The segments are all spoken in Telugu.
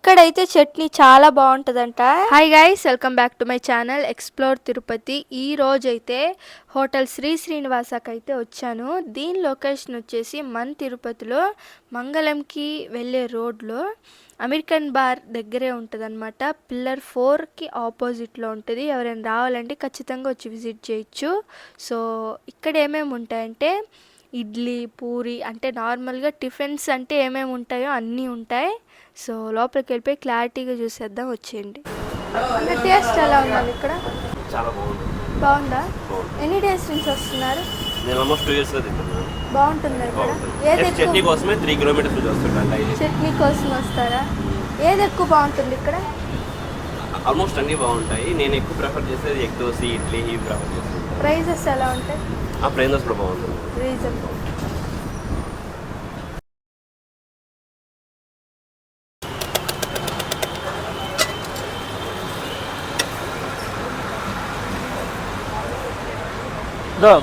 ఇక్కడైతే చట్నీ చాలా బాగుంటుందంట. Hi guys, welcome back to my channel explore Tirupati. ఈ రోజైతే హోటల్ శ్రీ శ్రీనివాసకి అయితే వచ్చాను. దీని లొకేషన్ వచ్చేసి మన తిరుపతిలో మంగళంకి వెళ్ళే రోడ్లో అమెరికన్ బార్ దగ్గరే ఉంటుంది అనమాట. పిల్లర్ 4కి ఆపోజిట్లో ఉంటుంది. ఎవరైనా రావాలంటే ఖచ్చితంగా వచ్చి విజిట్ చేయొచ్చు. సో ఇక్కడ ఏమేమి ఉంటాయంటే ఇడ్లీ, పూరి, అంటే నార్మల్గా టిఫిన్స్ అంటే ఏమేమి ఉంటాయో అన్నీ ఉంటాయి. సో లోపలికి వెళ్ళిపోయి క్లారిటీగా చూసేద్దాం, వచ్చేయండి. అంటే టేస్ట్ ఎలా ఉందండి ఇక్కడ? చాలా బాగుంది. బాగుందా? ఎన్ని డేస్ నుంచి వస్తున్నారు? నేను ఆల్మోస్ట్ 2 years తింటున్నాను. బాగుంటుంది ఇక్కడ. ఏది చట్నీ కోసమే 3 kilometers నుంచి వస్తుంటాను. చట్నీ కోసం వస్తారా? ఏది ఎక్కువ బాగుంటుంది ఇక్కడ? ఆల్మోస్ట్ అన్నీ బాగుంటాయి. నేను ఎక్కువ ప్రిఫర్ చేసేది ఎగ్ దోశ, ఇడ్లీ ఇవి ప్రిఫర్ చేస్తాను. ప్రైజెస్ ఎలా ఉంటాయి? ఆ ప్రైజెస్ కూడా బాగుంటుంది. రీజనబుల్.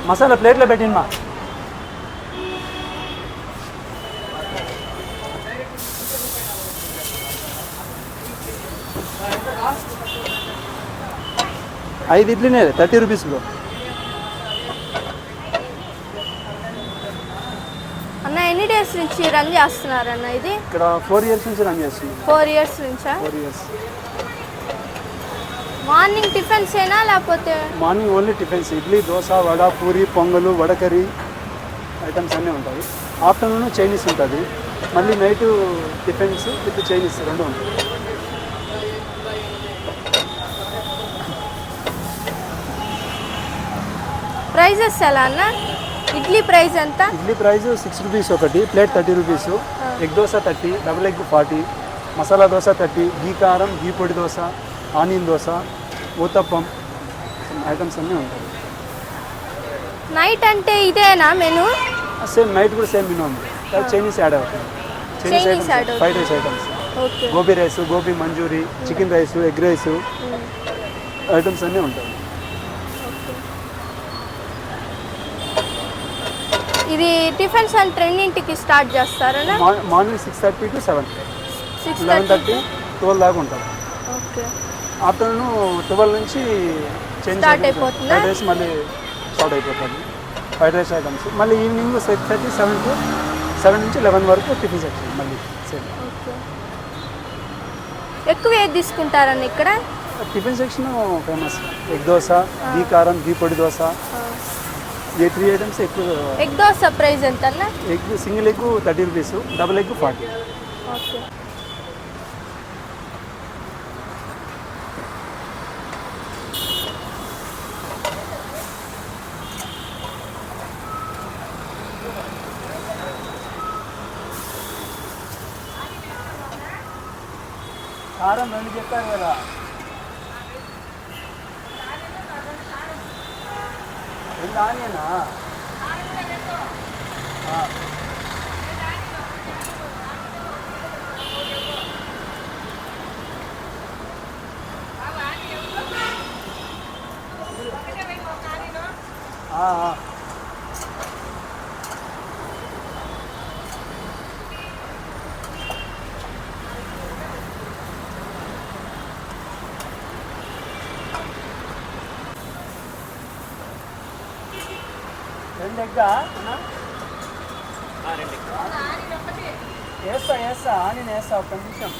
మసాలా ప్లేట్లో పెట్టినమా. ఐదు ఇడ్లీనే 30 rupees బ్రో. అన్న ఎన్ని డేస్ నుంచి రన్ చేస్తున్నారన్న ఇది? ఇక్కడ 4 years నుంచి రన్ చేస్తున్నాం. 4 years నుంచా? 4 years. మార్నింగ్ టిఫిన్స్ ఏనా లేకపోతే? Morning only tiffins, idli, dosa, vada, puri, pongal, వడకర్రీ ఐటమ్స్ అన్నీ ఉంటాయి. ఆఫ్టర్నూన్ చైనీస్ ఉంటుంది. మళ్ళీ నైట్ టిఫిన్స్ విత్ చైనీస్ రెండు ఉంటాయి. ప్రైజెస్ ఎలా అన్న? ఇడ్లీ ప్రైస్ ఎంత? ఇడ్లీ ప్రైస్ 6 rupees ఒకటి, plate 30 rupees. Egg dosa 30, double egg 40, masala dosa 30, గీ కారం, గీ పొడి దోశ, ఆనియన్ దోశ, ఊతప్పం ఐటమ్స్ అన్నీ ఉంటాయి. నైట్ అంటే ఇదేనా మెను? సేమ్ నైట్ కూడా సేమ్ మెనూ ఉంది. చైనీస్ యాడ్ అవుతుంది. Chinese items, fried rice items, okay. Gobi rice, gobi manchurian, chicken rice, egg rice items అన్నీ ఉంటాయి. ఇది టిఫిన్స్ అంటే రెండింటికి స్టార్ట్ చేస్తారనా? మార్నింగ్ 6:30 to 7, 6:30 11:30, 12 దాకా ఉంటుంది. ఓకే. ఆఫ్టర్నూన్ 12 నుంచి స్టార్ట్ అయిపోతుందా? ఫ్రైడ్ రైస్ మళ్ళీ స్టార్ట్ అయిపోతుంది. ఫ్రైడ్ రైస్ ఐటమ్స్ మళ్ళీ ఈవినింగ్ 6:30, 7 నుంచి 11 వరకు టిఫిన్ సెక్షన్ మళ్ళీ సేమ్. ఓకే. ఎక్కువ ఏది తీసుకుంటారని ఇక్కడ? Tiffin section famous egg dosa, ghee కారం, గీ పొడి దోశ, ఈ 3 ఐటమ్స్ ఎక్కువ. ఎగ్ దోశ ప్రైస్ ఎంత అన్న? Egg single egg 30 rupees, double egg 40. Okay. కారం 2 చెప్పారు కదా. ఆనియనా? రెండు ఎగ్గా వేస్తా ఆనియన్ వేస్తా, ఒక్క నిమిషం.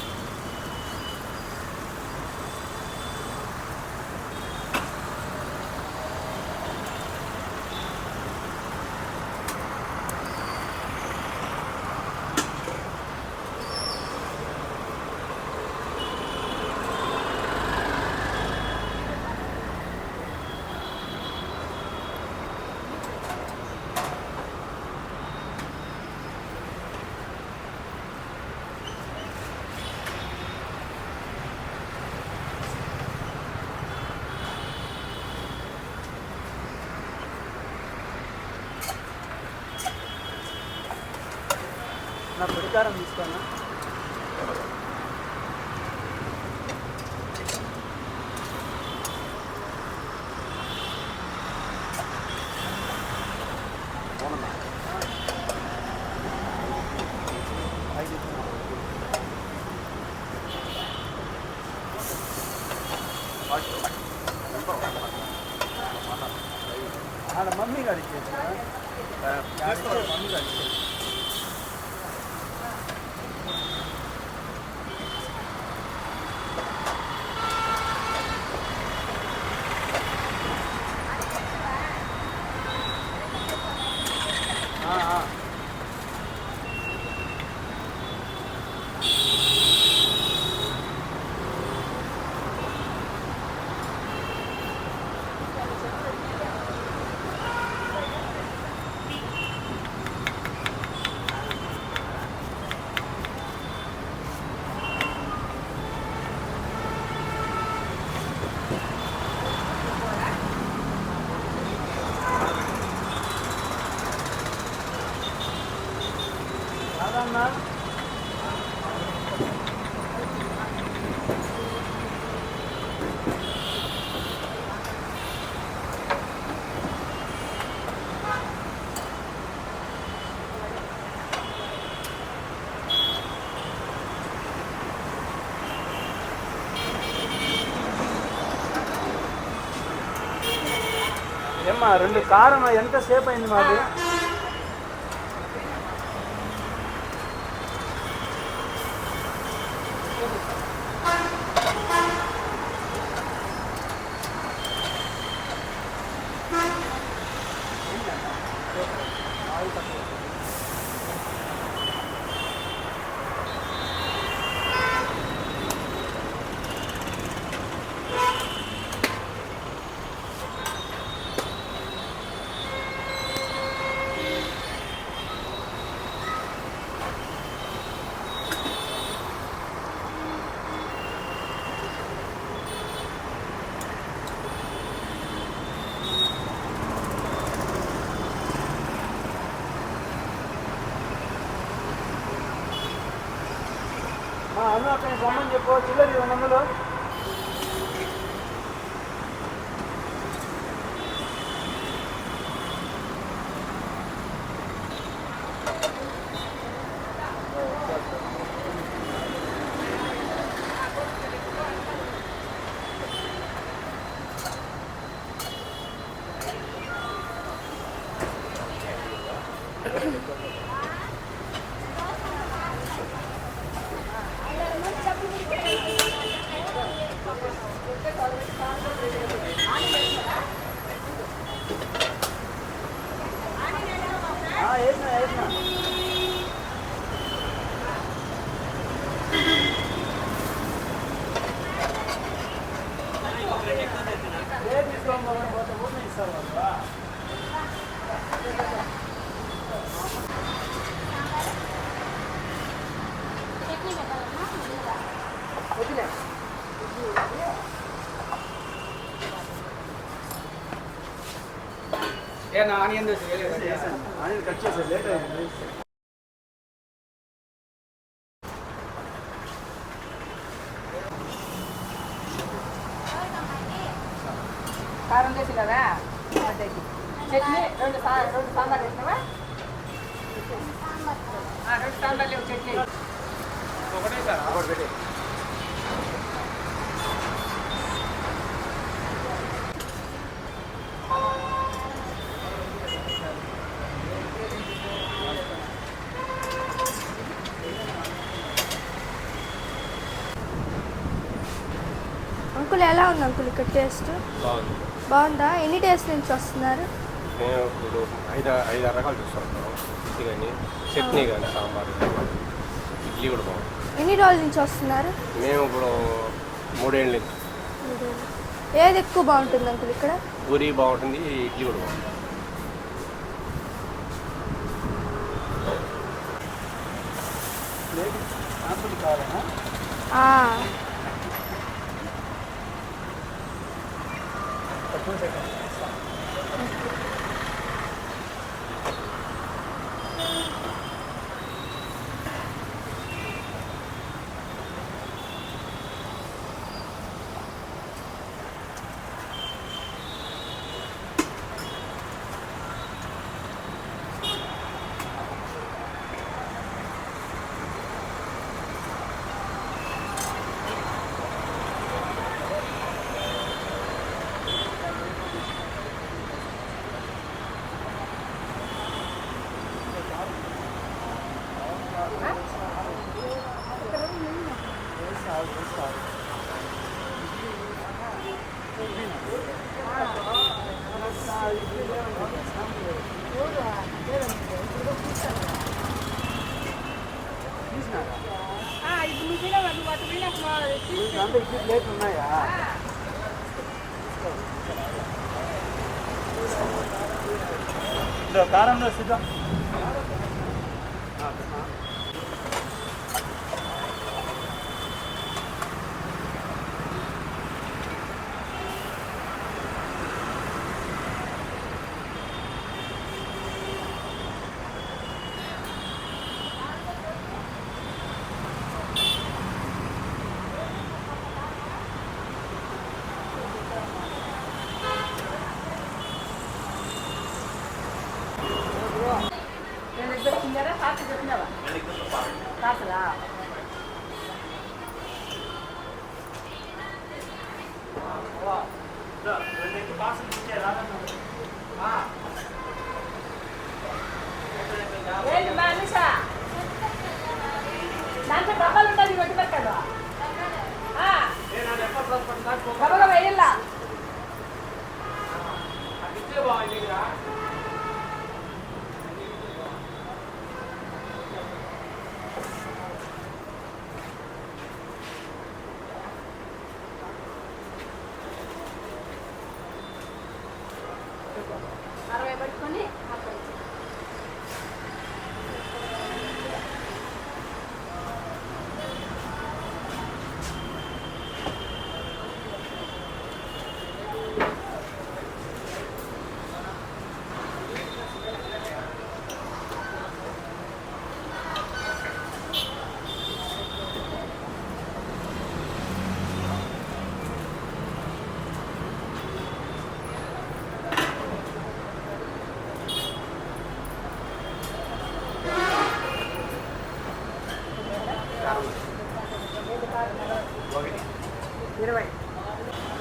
నా పొడికారం తీసుకోనా? ఆడ మమ్మీ గారు ఇచ్చేసారా? మమ్మీ గారు ఇచ్చేసారు. ఏమ్మా 2 కారం ఎంతసేపు అయింది మాది? అన్న అక్కడ రమ్మని చెప్పు, చిల్లరి 200. ఆనియన్ కట్ చేసే లేట్ అయింది. కారం చేసినవా? చట్నీ 2 సాంబార్ వేసినవా? 2 సాంబార్ లేవు, చట్నీ ఒకటే సార్ ఒకటి పెట్టి. అంకుల్ ఎలా ఉంది అంకుల్ ఇక్కడ టేస్ట్? బాగుంది. బాగుందా? ఎన్ని డేస్ నుంచి వస్తున్నారు? మేము ఇప్పుడు 5-6 రకాలు చూస్తున్నాం. ఇడ్లీ కానీ, చట్నీ కానీ, సాంబార్ కానీ, ఇడ్లీ కూడా బాగుంది. ఎన్ని రోజుల నుంచి వస్తున్నారు? మేము ఇప్పుడు 3 ఏళ్ళ నుంచి. ఏది ఎక్కువ బాగుంటుంది అంకుల్ ఇక్కడ? పూరి బాగుంటుంది, ఇడ్లీ కూడా బాగుంటుంది. కావాలన్నా ఇప్పుడు నువ్వు తినవా? నువ్వు అటు తినకు, దాంట్లో ఇడ్లీ ప్లేట్లు ఉన్నాయా? కారంలో సిద్ధం. నేను దగ్గర తిన్నారా? కాస్త చెప్పినావా? కాసరా? ఏంటి మా అనిషా? దాంట్లో డబ్బాలు ఉంటుంది, రొట్టె పెట్టాడు. డబ్బాలో వేయాలా? అరవై పట్టుకొని అక్కడ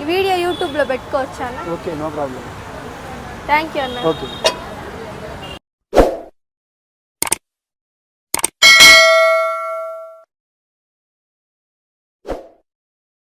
ఈ వీడియో యూట్యూబ్లో పెట్టుకోవచ్చానా? Okay, no problem. Thank you అన్న. ఓకే.